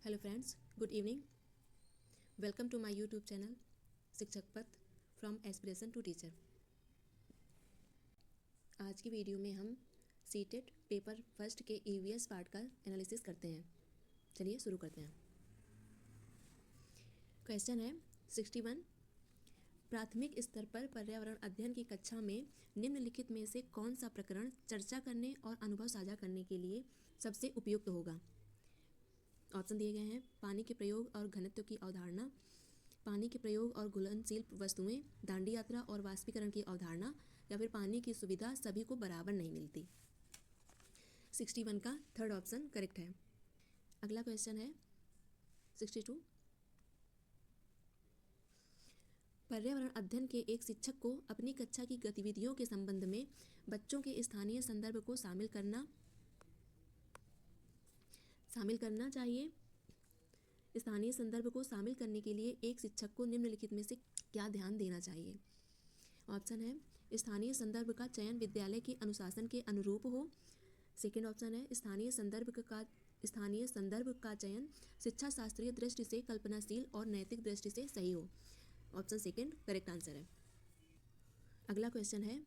Hello friends, good evening. Welcome to my YouTube channel Shikshak Path from aspiration to teacher. आज की video में हम CTET paper first के EVS part का analysis करते हैं। चलिए शुरू करते हैं। क्वेश्चन है 61। प्राथमिक स्तर पर पर्यावरण अध्ययन की कक्षा में निम्नलिखित में से कौन सा प्रकरण चर्चा करने और अनुभव साझा करने के लिए सबसे उपयुक्त होगा। ऑप्शन दिए गए हैं। पानी के प्रयोग और घनत्व की अवधारणा, पानी के प्रयोग और घुलनशील वस्तुएं, दांडी यात्रा और वाष्पीकरण की अवधारणा, या फिर पानी की सुविधा सभी को बराबर नहीं मिलती। 61 का थर्ड ऑप्शन करेक्ट है। अगला क्वेश्चन है 62। पर्यावरण अध्ययन के एक शिक्षक को अपनी कक्षा की गतिविधियों के संबंध में बच्चों के स्थानीय संदर्भ को शामिल करना चाहिए। स्थानीय संदर्भ को शामिल करने के लिए एक शिक्षक को निम्नलिखित में से क्या ध्यान देना चाहिए। ऑप्शन है स्थानीय संदर्भ का चयन विद्यालय के अनुशासन के अनुरूप हो। सेकेंड ऑप्शन है स्थानीय संदर्भ का चयन शिक्षा शास्त्रीय दृष्टि से कल्पनाशील और नैतिक दृष्टि से सही हो। ऑप्शन सेकेंड करेक्ट आंसर है। अगला क्वेश्चन है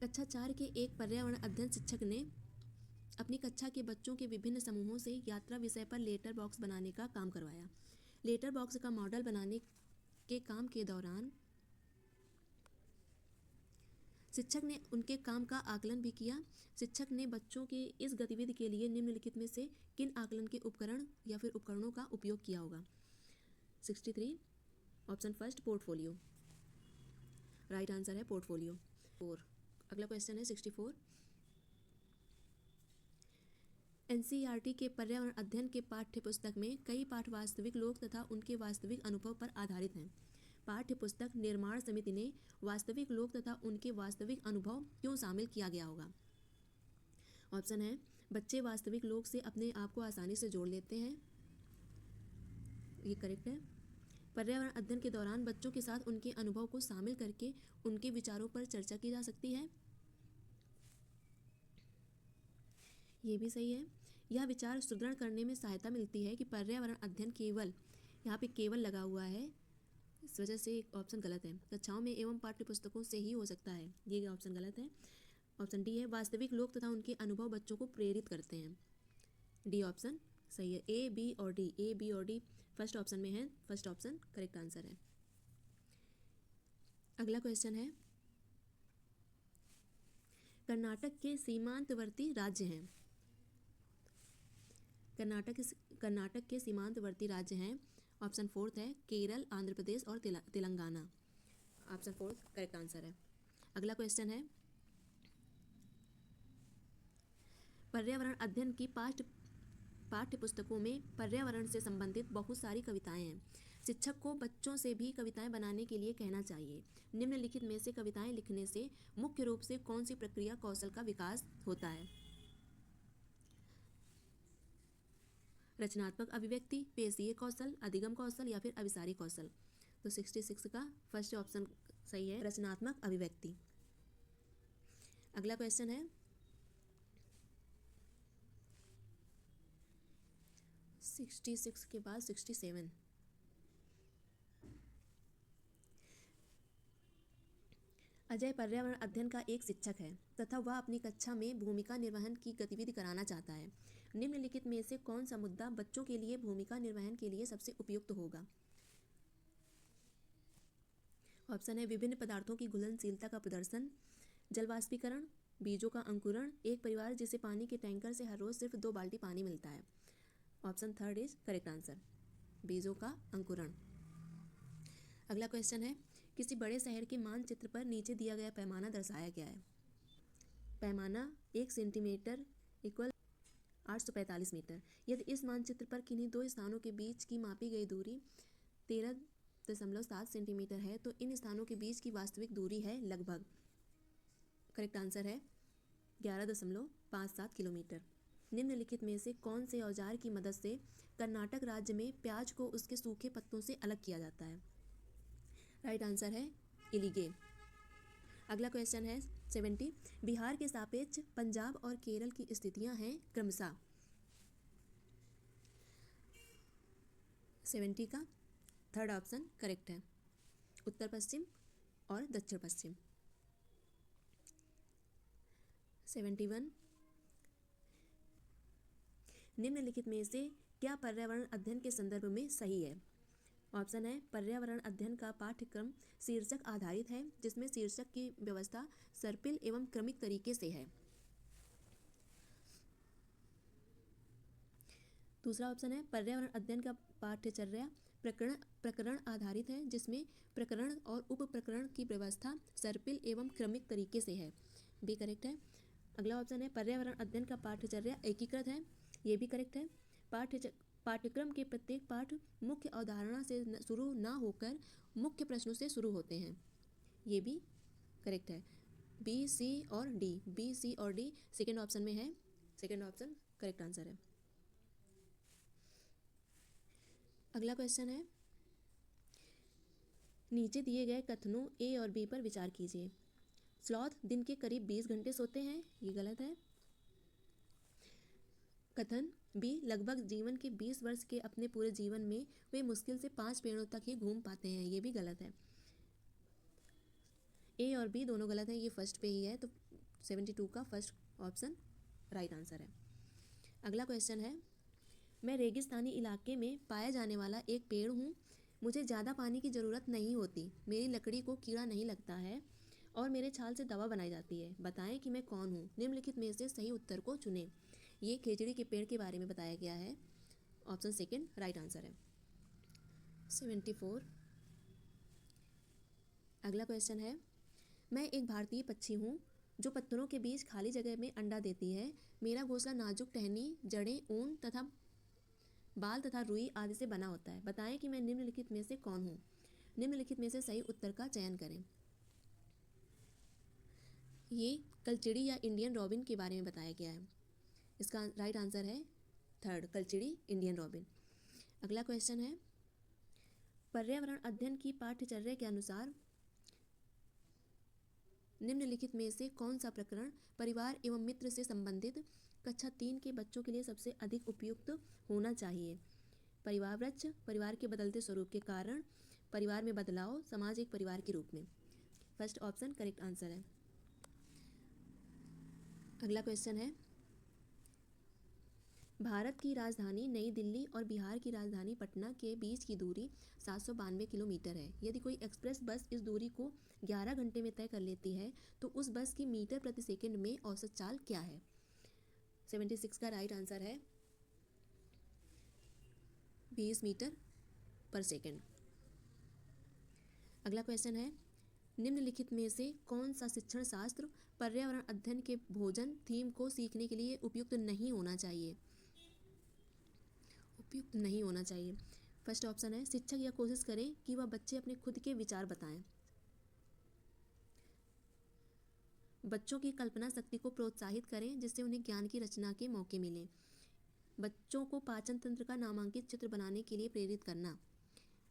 कक्षा 4 के एक पर्यावरण अध्ययन शिक्षक ने अपनी कक्षा के बच्चों के विभिन्न समूहों से यात्रा विषय पर लेटर बॉक्स बनाने का काम करवाया। लेटर बॉक्स का मॉडल बनाने के काम के दौरान शिक्षक ने उनके काम का आकलन भी किया। शिक्षक ने बच्चों के इस गतिविधि के लिए निम्नलिखित में से किन आकलन के उपकरण या फिर उपकरणों का उपयोग किया होगा। 63 option first portfolio, right answer है पोर्टफोलियो। और अगला क्वेश्चन है 64। एनसीईआरटी के पर्यावरण अध्ययन के पाठ्य पुस्तक में कई पाठ वास्तविक लोग तथा उनके वास्तविक अनुभव पर आधारित हैं। पाठ्य पुस्तक निर्माण समिति ने वास्तविक लोग तथा उनके वास्तविक अनुभव क्यों शामिल किया गया होगा। ऑप्शन है बच्चे वास्तविक लोग से अपने आप को आसानी से जोड़ लेते हैं, ये करेक्ट है। पर्यावरण अध्ययन के दौरान बच्चों के साथ उनके अनुभव को शामिल करके उनके विचारों पर चर्चा की जा सकती है, ये भी सही है। यह विचार सुदृढ़ करने में सहायता मिलती है कि पर्यावरण अध्ययन केवल, यहाँ पे केवल लगा हुआ है, इस वजह से ऑप्शन गलत है। कक्षाओं में एवं पाठ्य पुस्तकों से ही हो सकता है, ये ऑप्शन गलत है। ऑप्शन डी है वास्तविक लोग तथा उनके अनुभव बच्चों को प्रेरित करते हैं, डी ऑप्शन सही है। ए बी और डी फर्स्ट ऑप्शन में है, फर्स्ट ऑप्शन करेक्ट आंसर है। अगला क्वेश्चन है कर्नाटक के सीमांतवर्ती राज्य हैं। कर्नाटक के सीमांतवर्ती राज्य हैं। ऑप्शन फोर्थ है केरल, आंध्र प्रदेश और Telangana. Option fourth correct answer है। अगला क्वेश्चन है पर्यावरण अध्ययन की पाठ्य पुस्तकों में पर्यावरण से संबंधित बहुत सारी कविताएं हैं। शिक्षक को बच्चों से भी कविताएं बनाने के लिए कहना चाहिए। निम्नलिखित में से कविताएं लिखने से मुख्य रूप से कौन सी प्रक्रिया कौशल का विकास होता है। रचनात्मक अभिव्यक्ति, पेशीय कौशल, अधिगम कौशल या फिर अभिसारी कौशल। तो 66 का फर्स्ट ऑप्शन सही है, रचनात्मक अभिव्यक्ति। अगला क्वेश्चन है 66 के बाद 67। अजय पर्यावरण अध्ययन का एक शिक्षक है तथा वह अपनी कक्षा में भूमिका निर्वहन की गतिविधि कराना चाहता है। निम्नलिखित में से कौन सा मुद्दा बच्चों के लिए भूमिका निर्वहन के लिए सबसे उपयुक्त होगा। ऑप्शन है विभिन्न पदार्थों की घुलनशीलता का प्रदर्शन, जल वाष्पीकरण, बीजों का अंकुरण, एक परिवार जिसे पानी के टैंकर से हर रोज सिर्फ 2 बाल्टी पानी मिलता है। Option third is correct answer, बीजों का अंकुरण। अगला क्वेश्चन है किसी बड़े शहर के मानचित्र पर नीचे दिया गया पैमाना दर्शाया गया है। पैमाना 1 सेंटीमीटर इक्वल 845 मीटर। यदि इस मानचित्र पर किन्हीं 2 स्थानों के बीच की मापी गई दूरी 13.7 सेंटीमीटर है तो इन स्थानों के बीच की वास्तविक दूरी है लगभग, करेक्ट आंसर है 11.57 किलोमीटर। निम्नलिखित में से कौन से औजार की मदद से कर्नाटक राज्य में प्याज को उसके सूखे पत्तों से अलग किया जाता है। राइट आंसर है इलीगे। अगला क्वेश्चन है 70। बिहार के सापेक्ष पंजाब और केरल की स्थितियां हैं क्रमशः। 70 का थर्ड ऑप्शन करेक्ट है, उत्तर पश्चिम और दक्षिण पश्चिम। 71 निम्नलिखित में से क्या पर्यावरण अध्ययन के संदर्भ में सही है? ऑप्शन है पर्यावरण अध्ययन का पाठ्यक्रम शीर्षक आधारित है जिसमें शीर्षक की व्यवस्था सर्पिल एवं क्रमिक तरीके से है। दूसरा ऑप्शन है पर्यावरण अध्ययन का पाठ्यचर्या प्रकरण आधारित है जिसमें प्रकरण और उप प्रकरण की व्यवस्था सर्पिल एवं क्रमिक तरीके से है। बी करेक्ट है। अगला ऑप्शन है पर्यावरण अध्ययन का पाठ्यचर्या एकीकृत है, ये भी करेक्ट है। पाठ्यक्रम के प्रत्येक पाठ मुख्य अवधारणा से शुरू ना होकर मुख्य प्रश्नों से शुरू होते हैं, ये भी करेक्ट है। बी सी और डी, बी सी और डी सेकेंड ऑप्शन में है, सेकेंड ऑप्शन करेक्ट आंसर है। अगला क्वेश्चन है नीचे दिए गए कथनों ए और बी पर विचार कीजिए। स्लॉथ दिन के करीब 20 घंटे सोते हैं, ये गलत है। कथन बी लगभग जीवन के 20 वर्ष के अपने पूरे जीवन में वे मुश्किल से 5 पेड़ों तक ही घूम पाते हैं, ये भी गलत है। ए और बी दोनों गलत हैं, ये फर्स्ट पे ही है, तो 72 का फर्स्ट ऑप्शन राइट आंसर है। अगला क्वेश्चन है मैं रेगिस्तानी इलाके में पाया जाने वाला एक पेड़ हूँ, मुझे ज़्यादा पानी की ज़रूरत नहीं होती, मेरी लकड़ी को कीड़ा नहीं लगता है और मेरे छाल से दवा बनाई जाती है, बताएं कि मैं कौन हूँ। निम्नलिखित में से सही उत्तर को चुनें। ये खेजड़ी के पेड़ के बारे में बताया गया है, ऑप्शन सेकेंड राइट आंसर है। 74 अगला क्वेश्चन है मैं एक भारतीय पक्षी हूँ जो पत्थरों के बीच खाली जगह में अंडा देती है, मेरा घोंसला नाजुक टहनी, जड़ें, ऊन तथा बाल तथा रुई आदि से बना होता है, बताएं कि मैं निम्नलिखित में से कौन हूँ। निम्नलिखित में से सही उत्तर का चयन करें। ये कलचिड़ी या इंडियन रॉबिन के बारे में बताया गया है, इसका राइट आंसर है थर्ड कलचिड़ी इंडियन रॉबिन। अगला क्वेश्चन है पर्यावरण अध्ययन की पाठ्यचर्या के अनुसार निम्नलिखित में से कौन सा प्रकरण परिवार एवं मित्र से संबंधित कक्षा 3 के बच्चों के लिए सबसे अधिक उपयुक्त होना चाहिए? परिवार वृक्ष, परिवार के बदलते स्वरूप के कारण, परिवार में बदलाव, समाज एक परिवार के रूप में। फर्स्ट ऑप्शन करेक्ट आंसर है। अगला क्वेश्चन है भारत की राजधानी नई दिल्ली और बिहार की राजधानी पटना के बीच की दूरी 792 किलोमीटर है। यदि कोई एक्सप्रेस बस इस दूरी को 11 घंटे में तय कर लेती है तो उस बस की मीटर प्रति सेकंड में औसत चाल क्या है? 76 का राइट आंसर है 20 मीटर पर सेकंड। अगला क्वेश्चन है निम्नलिखित में से कौन सा शिक्षण शास्त्र पर्यावरण अध्ययन के भोजन थीम को सीखने के लिए उपयुक्त नहीं होना चाहिए? उपयुक्त नहीं होना चाहिए। फर्स्ट ऑप्शन है शिक्षक यह कोशिश करें कि वह बच्चे अपने खुद के विचार बताएं। बच्चों की कल्पना शक्ति को प्रोत्साहित करें जिससे उन्हें ज्ञान की रचना के मौके मिलें। बच्चों को पाचन तंत्र का नामांकित चित्र बनाने के लिए प्रेरित करना,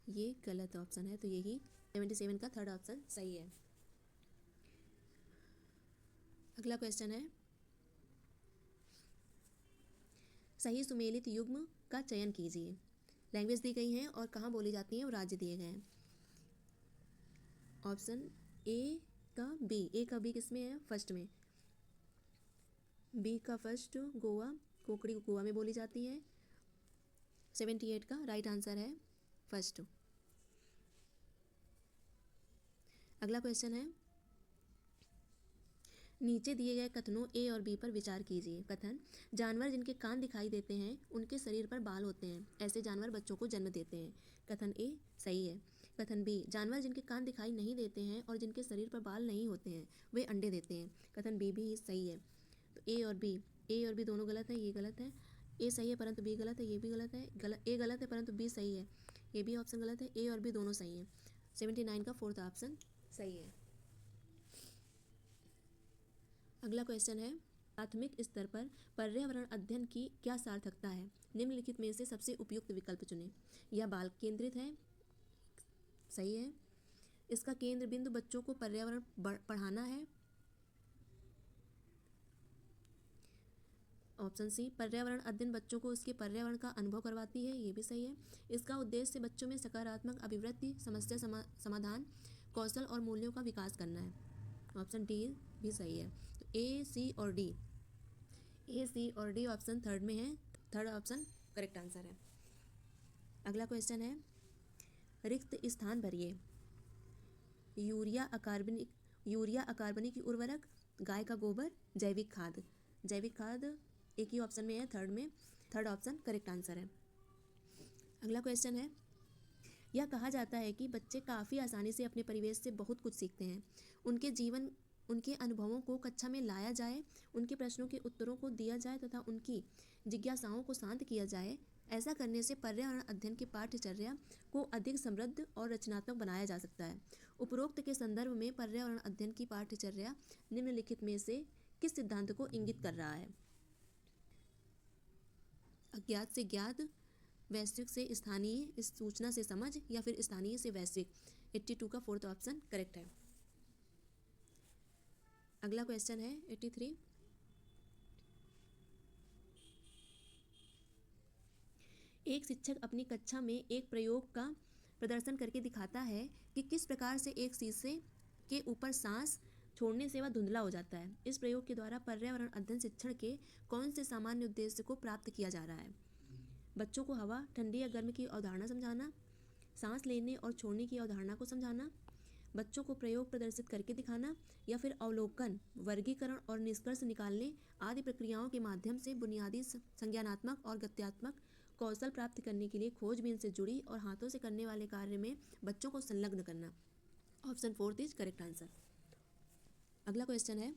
ये गलत ऑप्शन है, तो यही 77 का थर्ड ऑप्शन सही है। अगला क्वेश्चन है सही सुमेलित युग्म का चयन कीजिए। लैंग्वेज दी गई हैं और कहाँ बोली जाती हैं और राज्य दिए गए हैं। ऑप्शन ए का बी किस में है? फर्स्ट में। बी का फर्स्ट गोवा, कोकड़ी गोवा में बोली जाती है। 78 का राइट आंसर है फर्स्ट। अगला क्वेश्चन है नीचे दिए गए कथनों ए और बी पर विचार कीजिए। कथन जानवर जिनके कान दिखाई देते हैं उनके शरीर पर बाल होते हैं, ऐसे जानवर बच्चों को जन्म देते हैं। कथन ए सही है। कथन बी जानवर जिनके कान दिखाई नहीं देते हैं और जिनके शरीर पर बाल नहीं होते हैं वे अंडे देते हैं। कथन बी भी सही है। तो ए और बी दोनों गलत है, ये गलत है। ए सही है परंतु बी गलत है, ये भी गलत है। ए गलत है परंतु बी सही है, ये भी ऑप्शन गलत है। ए और बी दोनों सही है। 79 का फोर्थ ऑप्शन सही है। अगला क्वेश्चन है प्राथमिक स्तर पर पर्यावरण अध्ययन की क्या सार्थकता है? निम्नलिखित में से सबसे उपयुक्त विकल्प चुनें। यह बाल केंद्रित है, सही है। इसका केंद्र बिंदु बच्चों को पर्यावरण पढ़ाना है ऑप्शन सी, पर्यावरण अध्ययन बच्चों को उसके पर्यावरण का अनुभव करवाती है, ये भी सही है। इसका उद्देश्य बच्चों में सकारात्मक अभिवृत्ति, समस्या समाधान, कौशल और मूल्यों का विकास करना है। ऑप्शन डी भी सही है। तो ए, सी और डी, ए, सी और डी ऑप्शन थर्ड में है। थर्ड ऑप्शन करेक्ट आंसर है। अगला क्वेश्चन है, रिक्त स्थान भरिए। यूरिया अकार्बनिक उर्वरक, गाय का गोबर, जैविक खाद। जैविक खाद एक ही ऑप्शन में है, थर्ड में। थर्ड ऑप्शन करेक्ट आंसर है। अगला क्वेश्चन है, यह कहा जाता है कि बच्चे काफ़ी आसानी से अपने परिवेश से बहुत कुछ सीखते हैं। उनके अनुभवों को कक्षा में लाया जाए, उनके प्रश्नों के उत्तरों को दिया जाए तथा उनकी जिज्ञासाओं को शांत किया जाए। ऐसा करने से पर्यावरण अध्ययन की पाठ्यचर्या को अधिक समृद्ध और रचनात्मक बनाया जा सकता है। उपरोक्त के संदर्भ में पर्यावरण अध्ययन की पाठ्यचर्या निम्नलिखित में से किस सिद्धांत को इंगित कर रहा है? अज्ञात से ज्ञात, वैश्विक से स्थानीय, इस सूचना से समझ, या फिर स्थानीय से वैश्विक। 82 का फोर्थ ऑप्शन करेक्ट है। अगला क्वेश्चन है 83, एक शिक्षक अपनी कक्षा में एक प्रयोग का प्रदर्शन करके दिखाता है कि किस प्रकार से एक शीशे के ऊपर सांस छोड़ने से वह धुंधला हो जाता है। इस प्रयोग के द्वारा पर्यावरण अध्ययन शिक्षण के कौन से सामान्य उद्देश्य को प्राप्त किया जा रहा है? बच्चों को हवा, ठंडी या गर्म की अवधारणा समझाना, सांस लेने और छोड़ने की अवधारणा को समझाना, बच्चों को प्रयोग प्रदर्शित करके दिखाना, या फिर अवलोकन, वर्गीकरण और निष्कर्ष निकालने आदि प्रक्रियाओं के माध्यम से बुनियादी संज्ञानात्मक और गत्यात्मक कौशल प्राप्त करने के लिए खोजबीन से जुड़ी और हाथों से करने वाले कार्य में बच्चों को संलग्न करना। Option fourth is correct answer. अगला क्वेश्चन है,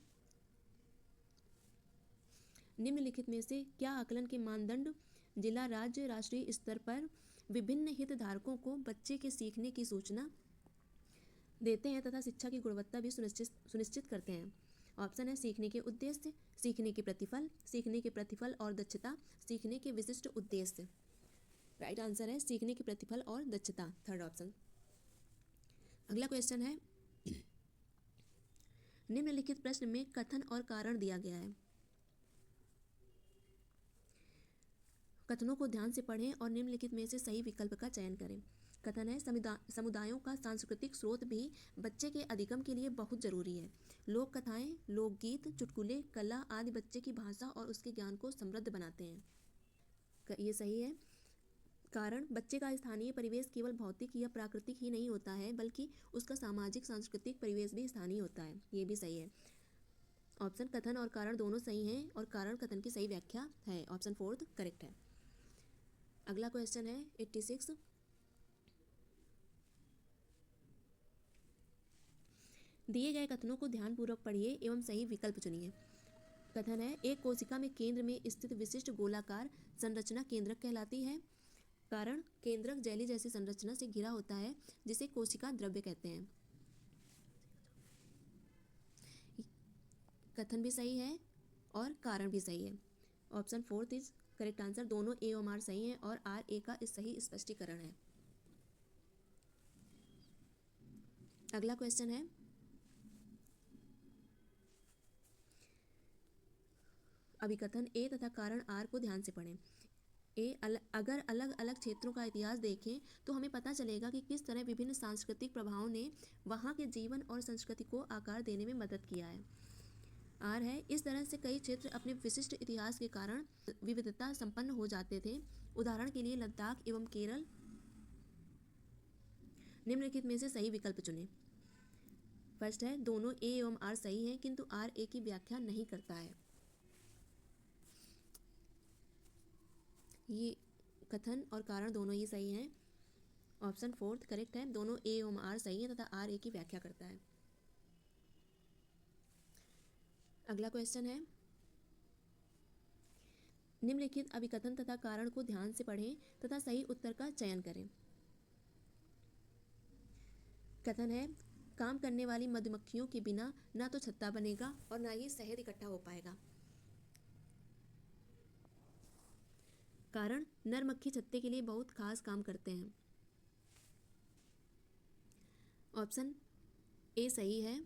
निम्नलिखित में से क्या आकलन के मानदंड जिला, राज्य, राष्ट्रीय स्तर पर विभिन्न हितधारकों को बच्चे के सीखने की सूचना देते हैं तथा शिक्षा की गुणवत्ता भी सुनिश्चित करते हैं? ऑप्शन है, सीखने के उद्देश्य, सीखने के प्रतिफल और दक्षता, सीखने के विशिष्ट उद्देश्य। राइट आंसर है सीखने के प्रतिफल और दक्षता, थर्ड ऑप्शन। अगला क्वेश्चन है, निम्नलिखित प्रश्न में कथन और कारण दिया गया है। कथनों को ध्यान से पढ़ें और निम्नलिखित में से सही विकल्प का चयन करें। कथन है, समुदायों का सांस्कृतिक स्रोत भी बच्चे के अधिगम के लिए बहुत जरूरी है। लोक कथाएं, लोकगीत, चुटकुले, कला आदि बच्चे की भाषा और उसके ज्ञान को समृद्ध बनाते हैं। ये सही है। कारण, बच्चे का स्थानीय परिवेश केवल भौतिक या प्राकृतिक ही नहीं होता है, बल्कि उसका सामाजिक सांस्कृतिक परिवेश भी स्थानीय होता है। ये भी सही है। ऑप्शन कथन और कारण दोनों सही हैं और कारण कथन की सही व्याख्या है। ऑप्शन फोर्थ करेक्ट है। अगला क्वेश्चन है 86, दिए गए कथनों को ध्यानपूर्वक पढ़िए एवं सही विकल्प चुनिए। कथन है, एक कोशिका में केंद्र में स्थित विशिष्ट गोलाकार संरचना केंद्रक कहलाती है। कारण, केंद्रक जेली जैसी संरचना से घिरा होता है जिसे कोशिका द्रव्य कहते हैं। कथन भी सही है और कारण भी सही है। Option fourth is correct answer. दोनों ए और आर सही हैं और आर ए का सही स्पष्टीकरण है। अगला क्वेश्चन है, अभिकथन ए तथा कारण आर को ध्यान से पढ़ें। अगर अलग अलग क्षेत्रों का इतिहास देखें तो हमें पता चलेगा कि किस तरह विभिन्न सांस्कृतिक प्रभावों ने वहाँ के जीवन और संस्कृति को आकार देने में मदद किया है। आर है, इस तरह से कई क्षेत्र अपने विशिष्ट इतिहास के कारण विविधता संपन्न हो जाते थे। उदाहरण के लिए लद्दाख एवं केरल। निम्नलिखित में से सही विकल्प चुनें। फर्स्ट है, दोनों ए एवं आर सही हैं किंतु आर ए की व्याख्या नहीं करता है। ये कथन और कारण दोनों ही सही हैं। ऑप्शन फोर्थ करेक्ट है। दोनों ए एवं आर सही हैं तथा आर ए की व्याख्या करता है। अगला क्वेश्चन है, निम्नलिखित अभिकथन तथा कारण को ध्यान से पढ़ें तथा सही उत्तर का चयन करें। कथन है, काम करने वाली मधुमक्खियों के बिना ना तो छत्ता बनेगा और ना ही शहद इकट्ठा हो पाएगा। कारण, नर मक्खी छत्ते के लिए बहुत खास काम करते हैं। ऑप्शन ए सही है।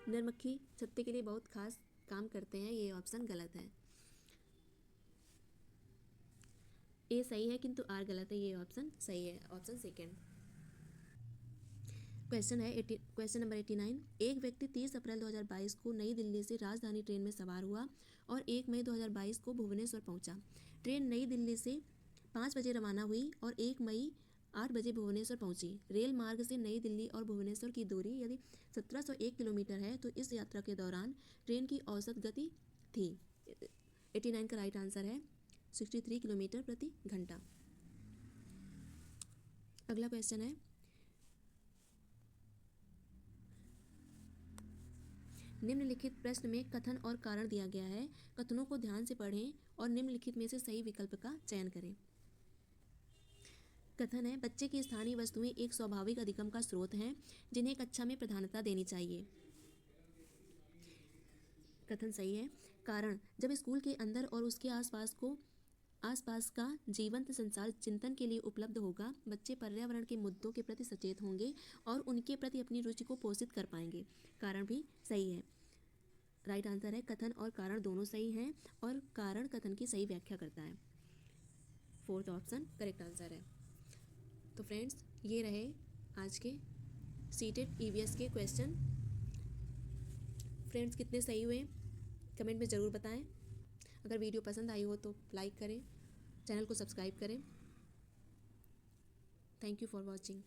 नर मक्खी छत्ते के लिए बहुत खास काम करते हैं, ये ऑप्शन गलत है। ए सही है किंतु आर गलत है, ये ऑप्शन सही है, ऑप्शन सेकेंड। Question number 89। एक व्यक्ति 30 अप्रैल 2022 को नई दिल्ली से राजधानी ट्रेन में सवार हुआ और 1 मई 2022 को भुवनेश्वर पहुंचा। ट्रेन नई दिल्ली से 5 बजे रवाना हुई और 1 मई 8 बजे भुवनेश्वर पहुंची। रेल मार्ग से नई दिल्ली और भुवनेश्वर की दूरी यदि 1701 किलोमीटर है तो इस यात्रा के दौरान ट्रेन की औसत गति थी। 89 का राइट आंसर है 63 किलोमीटर प्रति घंटा। अगला क्वेश्चन है, निम्नलिखित प्रश्न में कथन और कारण दिया गया है। कथनों को ध्यान से पढ़ें और निम्नलिखित में से सही विकल्प का चयन करें। कथन है, बच्चे की स्थानीय वस्तुएं एक स्वाभाविक अधिगम का स्रोत हैं जिन्हें कक्षा में प्रधानता देनी चाहिए। कथन सही है। कारण, जब स्कूल के अंदर और उसके आसपास का जीवंत संसार चिंतन के लिए उपलब्ध होगा, बच्चे पर्यावरण के मुद्दों के प्रति सचेत होंगे और उनके प्रति अपनी रुचि को पोषित कर पाएंगे। कारण भी सही है। राइट आंसर है कथन और कारण दोनों सही हैं और कारण कथन की सही व्याख्या करता है। फोर्थ ऑप्शन करेक्ट आंसर है। तो फ्रेंड्स, ये रहे आज के सीटेट ईवीएस के क्वेश्चन। फ्रेंड्स, कितने सही हुए कमेंट में ज़रूर बताएं। अगर वीडियो पसंद आई हो तो लाइक करें, चैनल को सब्सक्राइब करें। Thank you for watching.